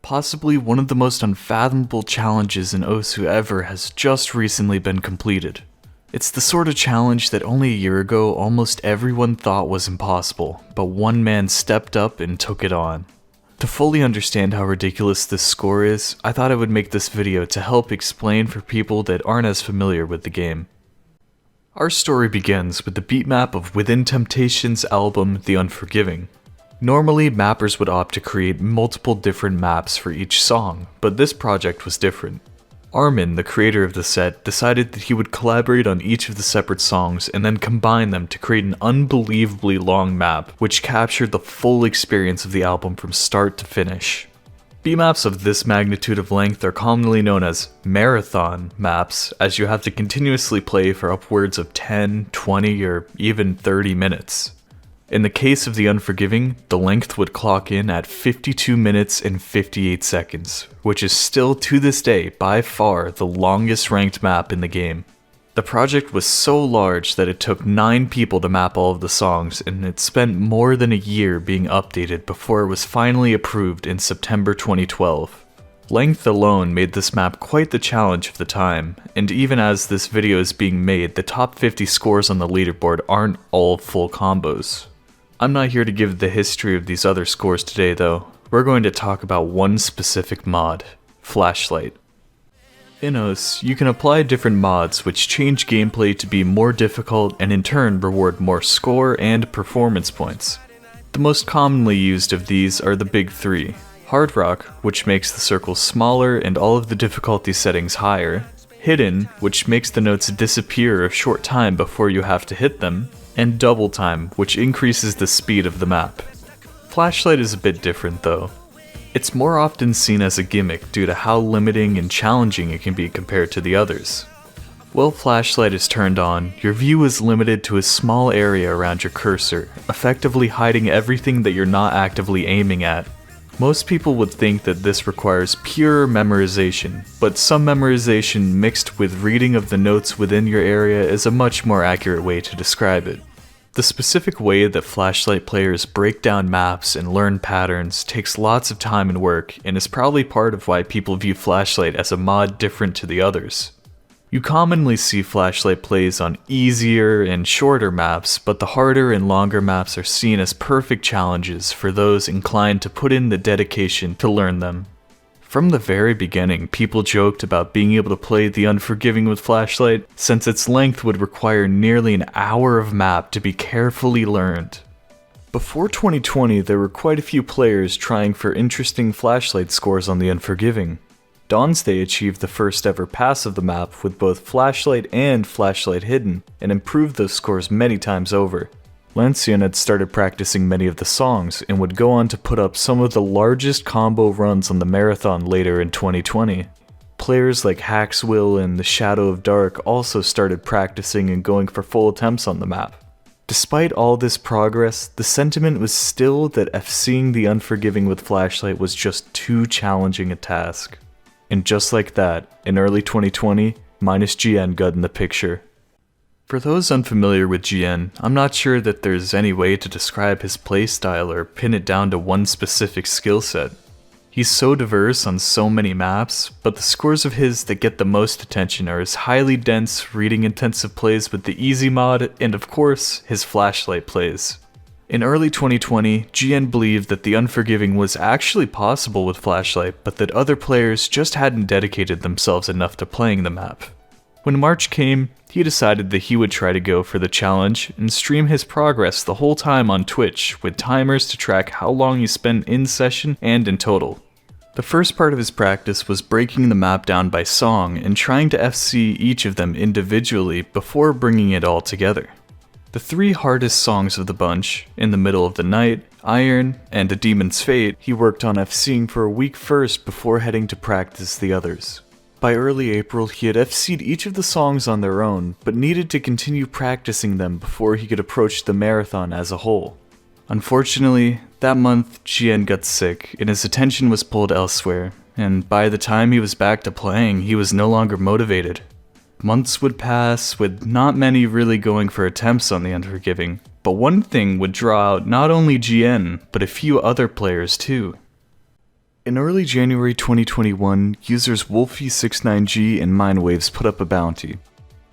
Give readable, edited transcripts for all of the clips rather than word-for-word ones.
Possibly one of the most unfathomable challenges in Osu ever has just recently been completed. It's the sort of challenge that only a year ago almost everyone thought was impossible, but one man stepped up and took it on. To fully understand how ridiculous this score is, I thought I would make this video to help explain for people that aren't as familiar with the game. Our story begins with the beat map of Within Temptation's album, The Unforgiving. Normally, mappers would opt to create multiple different maps for each song, but this project was different. Armin, the creator of the set, decided that he would collaborate on each of the separate songs and then combine them to create an unbelievably long map, which captured the full experience of the album from start to finish. Beatmaps of this magnitude of length are commonly known as marathon maps, as you have to continuously play for upwards of 10, 20, or even 30 minutes. In the case of The Unforgiving, the length would clock in at 52 minutes and 58 seconds, which is still to this day by far the longest ranked map in the game. The project was so large that it took 9 people to map all of the songs, and it spent more than a year being updated before it was finally approved in September 2012. Length alone made this map quite the challenge of the time, and even as this video is being made, the top 50 scores on the leaderboard aren't all full combos. I'm not here to give the history of these other scores today though. We're going to talk about one specific mod, Flashlight. In OS, you can apply different mods which change gameplay to be more difficult and in turn reward more score and performance points. The most commonly used of these are the big three: Hard Rock, which makes the circles smaller and all of the difficulty settings higher; Hidden, which makes the notes disappear a short time before you have to hit them; and Double Time, which increases the speed of the map. Flashlight is a bit different though. It's more often seen as a gimmick due to how limiting and challenging it can be compared to the others. While Flashlight is turned on, your view is limited to a small area around your cursor, effectively hiding everything that you're not actively aiming at. Most people would think that this requires pure memorization, but some memorization mixed with reading of the notes within your area is a much more accurate way to describe it. The specific way that Flashlight players break down maps and learn patterns takes lots of time and work, and is probably part of why people view Flashlight as a mod different to the others. You commonly see Flashlight plays on easier and shorter maps, but the harder and longer maps are seen as perfect challenges for those inclined to put in the dedication to learn them. From the very beginning, people joked about being able to play The Unforgiving with Flashlight, since its length would require nearly an hour of map to be carefully learned. Before 2020, there were quite a few players trying for interesting Flashlight scores on The Unforgiving. Dawn's Day achieved the first ever pass of the map with both Flashlight and Flashlight Hidden, and improved those scores many times over. Lancian had started practicing many of the songs, and would go on to put up some of the largest combo runs on the marathon later in 2020. Players like Will and The Shadow of Dark also started practicing and going for full attempts on the map. Despite all this progress, the sentiment was still that FCing The Unforgiving with Flashlight was just too challenging a task. And just like that, in early 2020, MinusGN got in the picture. For those unfamiliar with GN, I'm not sure that there's any way to describe his playstyle or pin it down to one specific skill set. He's so diverse on so many maps, but the scores of his that get the most attention are his highly dense, reading-intensive plays with the Easy mod, and of course, his Flashlight plays. In early 2020, GN believed that The Unforgiving was actually possible with Flashlight, but that other players just hadn't dedicated themselves enough to playing the map. When March came, he decided that he would try to go for the challenge and stream his progress the whole time on Twitch, with timers to track how long he spent in session and in total. The first part of his practice was breaking the map down by song and trying to FC each of them individually before bringing it all together. The 3 hardest songs of the bunch, In the Middle of the Night, Iron, and A Demon's Fate, he worked on FCing for a week first before heading to practice the others. By early April, he had FC'd each of the songs on their own, but needed to continue practicing them before he could approach the marathon as a whole. Unfortunately, that month, GN got sick, and his attention was pulled elsewhere, and by the time he was back to playing, he was no longer motivated. Months would pass, with not many really going for attempts on The Unforgiving, but one thing would draw out not only GN, but a few other players too. In early January 2021, users Wolfie69G and Mindwaves put up a bounty.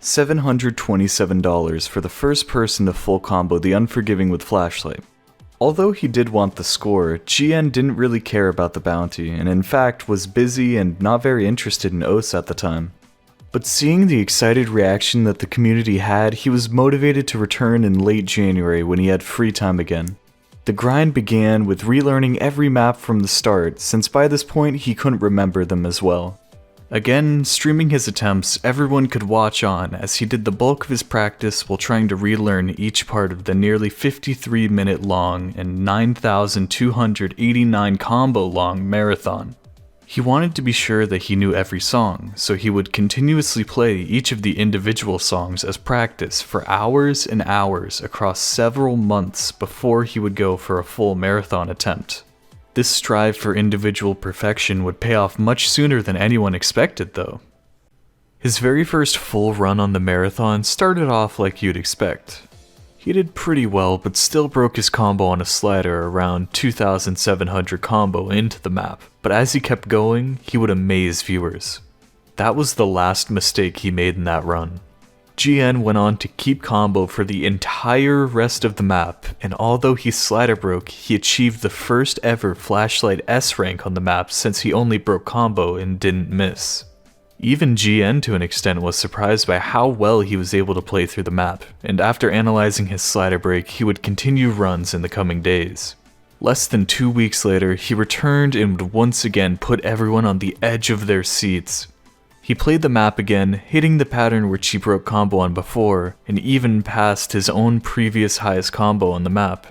$727 for the first person to full combo the Unforgiving with Flashlight. Although he did want the score, GN didn't really care about the bounty, and in fact was busy and not very interested in OS at the time. But seeing the excited reaction that the community had, he was motivated to return in late January when he had free time again. The grind began with relearning every map from the start, since by this point he couldn't remember them as well. Again, streaming his attempts, everyone could watch on as he did the bulk of his practice while trying to relearn each part of the nearly 53-minute long and 9,289 combo long marathon. He wanted to be sure that he knew every song, so he would continuously play each of the individual songs as practice for hours and hours across several months before he would go for a full marathon attempt. This strive for individual perfection would pay off much sooner than anyone expected, though. His very first full run on the marathon started off like you'd expect. He did pretty well, but still broke his combo on a slider around 2,700 combo into the map, but as he kept going, he would amaze viewers. That was the last mistake he made in that run. GN went on to keep combo for the entire rest of the map, and although he slider broke, he achieved the first ever Flashlight S rank on the map since he only broke combo and didn't miss. Even GN to an extent was surprised by how well he was able to play through the map, and after analyzing his slider break, he would continue runs in the coming days. Less than 2 weeks later, he returned and would once again put everyone on the edge of their seats. He played the map again, hitting the pattern which he broke combo on before, and even passed his own previous highest combo on the map.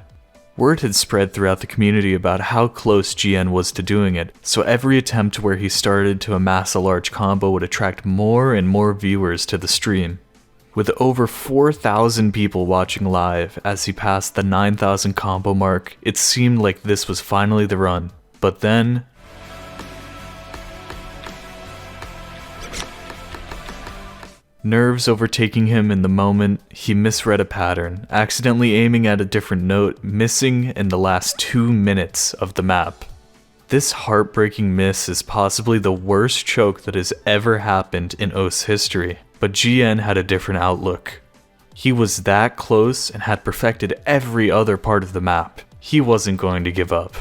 Word had spread throughout the community about how close GN was to doing it, so every attempt where he started to amass a large combo would attract more and more viewers to the stream. With over 4,000 people watching live as he passed the 9,000 combo mark, it seemed like this was finally the run. But then, nerves overtaking him in the moment, he misread a pattern, accidentally aiming at a different note, missing in the last 2 minutes of the map. This heartbreaking miss is possibly the worst choke that has ever happened in OS history, but GN had a different outlook. He was that close and had perfected every other part of the map. He wasn't going to give up.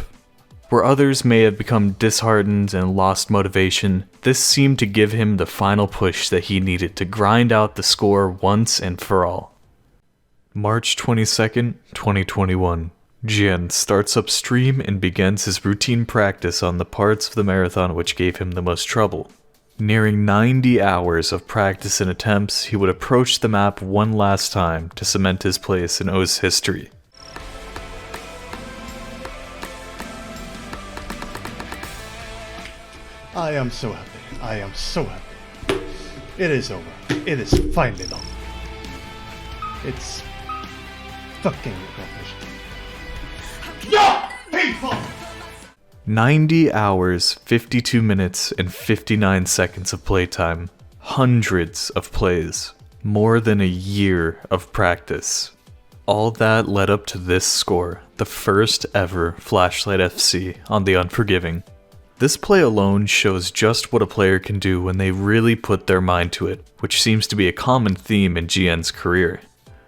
Where others may have become disheartened and lost motivation, this seemed to give him the final push that he needed to grind out the score once and for all. March 22nd, 2021. GN starts up stream and begins his routine practice on the parts of the marathon which gave him the most trouble. Nearing 90 hours of practice and attempts, he would approach the map one last time to cement his place in OS history. I am so happy. I am so happy. It is over. It is finally done. It's fucking accomplished. No! People! 90 hours, 52 minutes, and 59 seconds of playtime. Hundreds of plays. More than a year of practice. All that led up to this score, the first ever Flashlight FC on the Unforgiving. This play alone shows just what a player can do when they really put their mind to it, which seems to be a common theme in GN's career.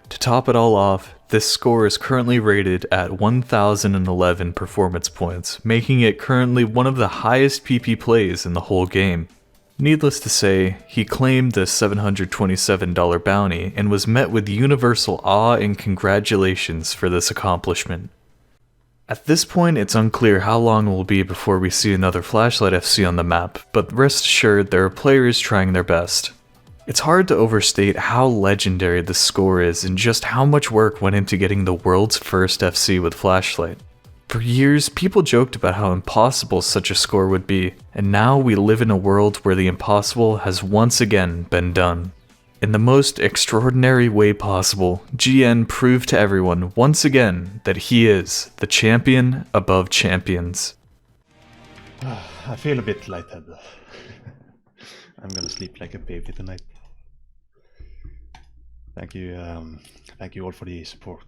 To top it all off, this score is currently rated at 1,011 performance points, making it currently one of the highest PP plays in the whole game. Needless to say, he claimed the $727 bounty and was met with universal awe and congratulations for this accomplishment. At this point, it's unclear how long it will be before we see another Flashlight FC on the map, but rest assured there are players trying their best. It's hard to overstate how legendary this score is and just how much work went into getting the world's first FC with Flashlight. For years, people joked about how impossible such a score would be, and now we live in a world where the impossible has once again been done. In the most extraordinary way possible, GN proved to everyone once again that he is the champion above champions. I feel a bit lightheaded. I'm gonna sleep like a baby tonight. Thank you all for the support.